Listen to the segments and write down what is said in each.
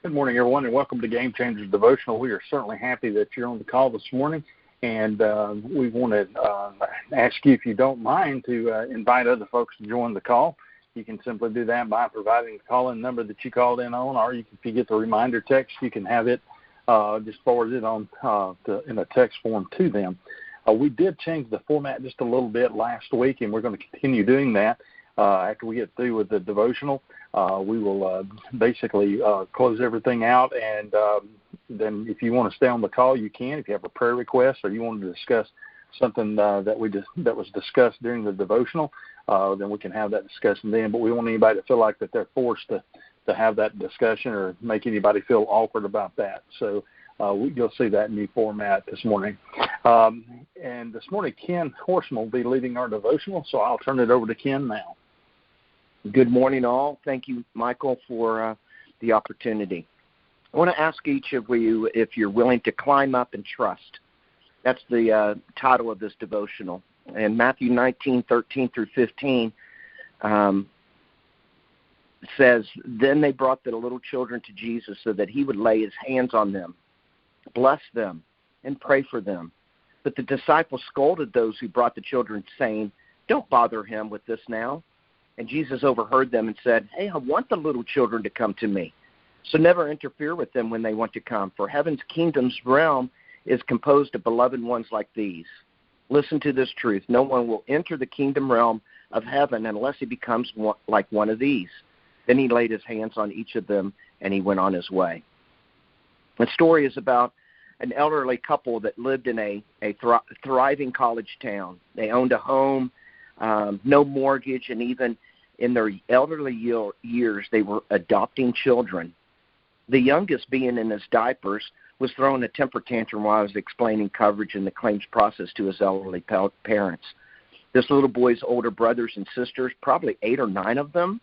Good morning, everyone, and welcome to Game Changers Devotional. We are certainly happy that you're on the call this morning, and we want to ask you, if you don't mind, to invite other folks to join the call. You can simply do that by providing the call-in number that you called in on, or if you get the reminder text, you can have it just forwarded on in a text form to them. We did change the format just a little bit last week, and we're going to continue doing that. After we get through with the devotional, we will basically close everything out, and then if you want to stay on the call, you can. If you have a prayer request or you want to discuss something that was discussed during the devotional, then we can have that discussion then. But we don't want anybody to feel like that they're forced to have that discussion or make anybody feel awkward about that. So you'll see that new format this morning. And this morning, Ken Horstman will be leading our devotional, so I'll turn it over to Ken now. Good morning, all. Thank you, Michael, for the opportunity. I want to ask each of you if you're willing to climb up and trust. That's the title of this devotional. And Matthew 19:13 through 15 says, "Then they brought the little children to Jesus so that he would lay his hands on them, bless them, and pray for them. But the disciples scolded those who brought the children, saying, 'Don't bother him with this now.' And Jesus overheard them and said, 'Hey, I want the little children to come to me. So never interfere with them when they want to come, for heaven's kingdom's realm is composed of beloved ones like these. Listen to this truth. No one will enter the kingdom realm of heaven unless he becomes like one of these.' Then he laid his hands on each of them, and he went on his way." The story is about an elderly couple that lived in a thriving college town. They owned a home, no mortgage, and even in their elderly years, they were adopting children. The youngest, being in his diapers, was throwing a temper tantrum while I was explaining coverage and the claims process to his elderly parents. This little boy's older brothers and sisters, probably 8 or 9 of them,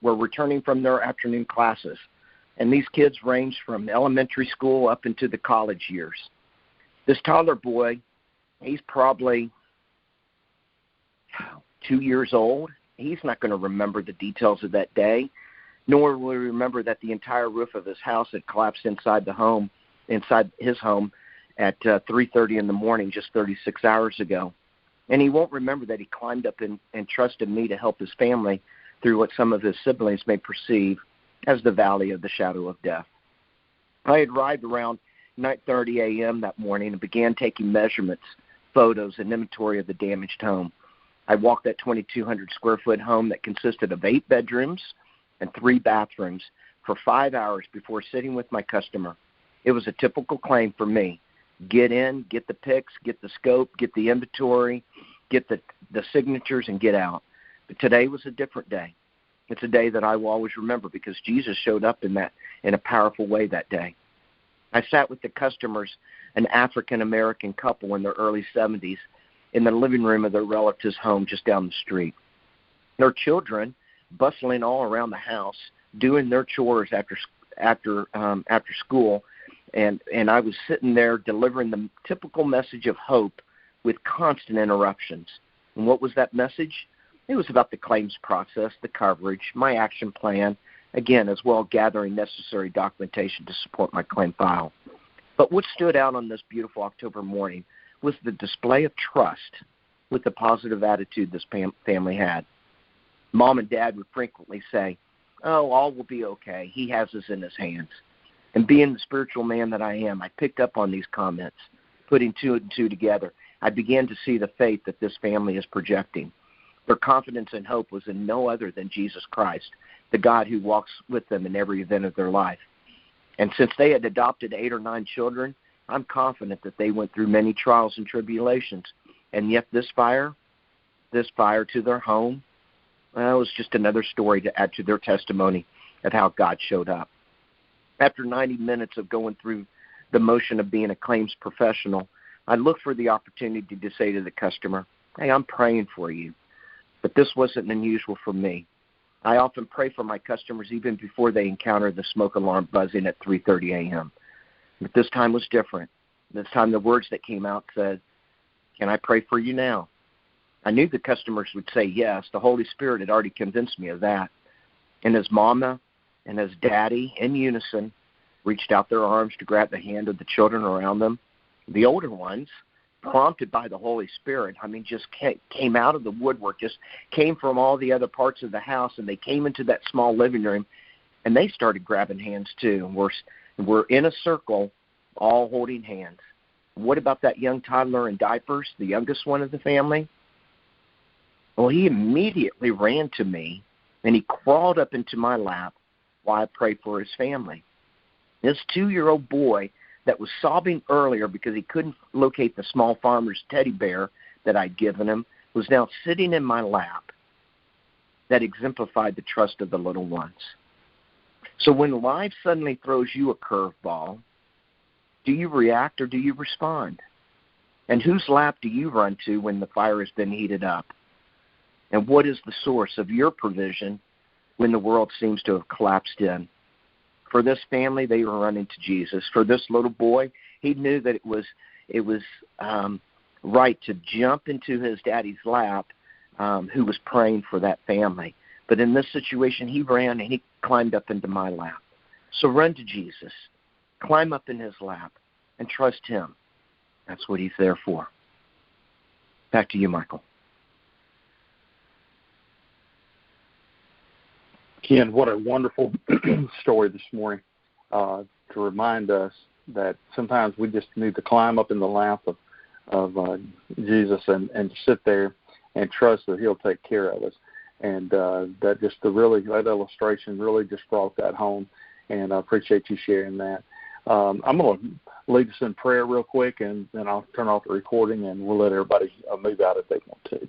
were returning from their afternoon classes. And these kids ranged from elementary school up into the college years. This toddler boy, he's probably 2 years old. He's not going to remember the details of that day, nor will he remember that the entire roof of his house had collapsed inside his home at 3:30 in the morning just 36 hours ago. And he won't remember that he climbed up and trusted me to help his family through what some of his siblings may perceive as the valley of the shadow of death. I had arrived around 9:30 a.m. that morning and began taking measurements, photos, and inventory of the damaged home. I walked that 2,200 square foot home that consisted of 8 bedrooms and 3 bathrooms for 5 hours before sitting with my customer. It was a typical claim for me. Get in, get the pics, get the scope, get the inventory, get the signatures, and get out. But today was a different day. It's a day that I will always remember because Jesus showed up in a powerful way that day. I sat with the customers, an African-American couple in their early 70s, in the living room of their relative's home just down the street. Their children bustling all around the house, doing their chores after school, and I was sitting there delivering the typical message of hope with constant interruptions. And what was that message? It was about the claims process, the coverage, my action plan, again, as well gathering necessary documentation to support my claim file. But what stood out on this beautiful October morning was the display of trust with the positive attitude this family had. Mom and Dad would frequently say, "Oh, all will be okay. He has us in his hands." And being the spiritual man that I am, I picked up on these comments. Putting 2 and 2 together, I began to see the faith that this family is projecting. Their confidence and hope was in no other than Jesus Christ, the God who walks with them in every event of their life. And since they had adopted 8 or 9 children, I'm confident that they went through many trials and tribulations. And yet this fire to their home, well, it was just another story to add to their testimony of how God showed up. After 90 minutes of going through the motion of being a claims professional, I looked for the opportunity to say to the customer, "Hey, I'm praying for you." But this wasn't unusual for me. I often pray for my customers even before they encounter the smoke alarm buzzing at 3:30 a.m. But this time was different. This time the words that came out said, "Can I pray for you now?" I knew the customers would say yes. The Holy Spirit had already convinced me of that. And as Mama and as Daddy, in unison, reached out their arms to grab the hand of the children around them. The older ones, prompted by the Holy Spirit, just came out of the woodwork, just came from all the other parts of the house, and they came into that small living room, and they started grabbing hands too. We're in a circle, all holding hands. What about that young toddler in diapers, the youngest one of the family? Well, he immediately ran to me, and he crawled up into my lap while I prayed for his family. This 2-year-old boy that was sobbing earlier because he couldn't locate the small farmer's teddy bear that I'd given him was now sitting in my lap. That exemplified the trust of the little ones. So when life suddenly throws you a curveball, do you react or do you respond? And whose lap do you run to when the fire has been heated up? And what is the source of your provision when the world seems to have collapsed in? For this family, they were running to Jesus. For this little boy, he knew that it was right to jump into his daddy's lap, who was praying for that family. But in this situation, he ran and he climbed up into my lap. So run to Jesus, climb up in his lap, and trust him. That's what he's there for. Back to you, Michael. Ken, what a wonderful story this morning to remind us that sometimes we just need to climb up in the lap of Jesus and sit there and trust that he'll take care of us. And that illustration really just brought that home, and I appreciate you sharing that. I'm going to lead us in prayer real quick, and then I'll turn off the recording, and we'll let everybody move out if they want to.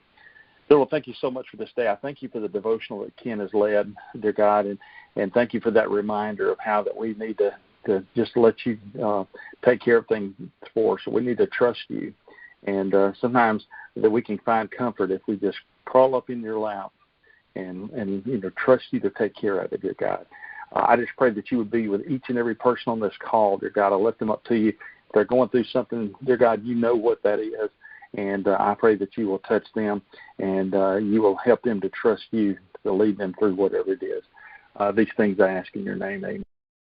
Dear Lord, thank you so much for this day. I thank you for the devotional that Ken has led, dear God, and thank you for that reminder of how that we need to just let you take care of things for us. So we need to trust you, and sometimes that we can find comfort if we just crawl up in your lap and trust you to take care of it, dear God. I just pray that you would be with each and every person on this call, dear God. I lift them up to you. If they're going through something, dear God, you know what that is. And I pray that you will touch them and you will help them to trust you to lead them through whatever it is. These things I ask in your name, amen.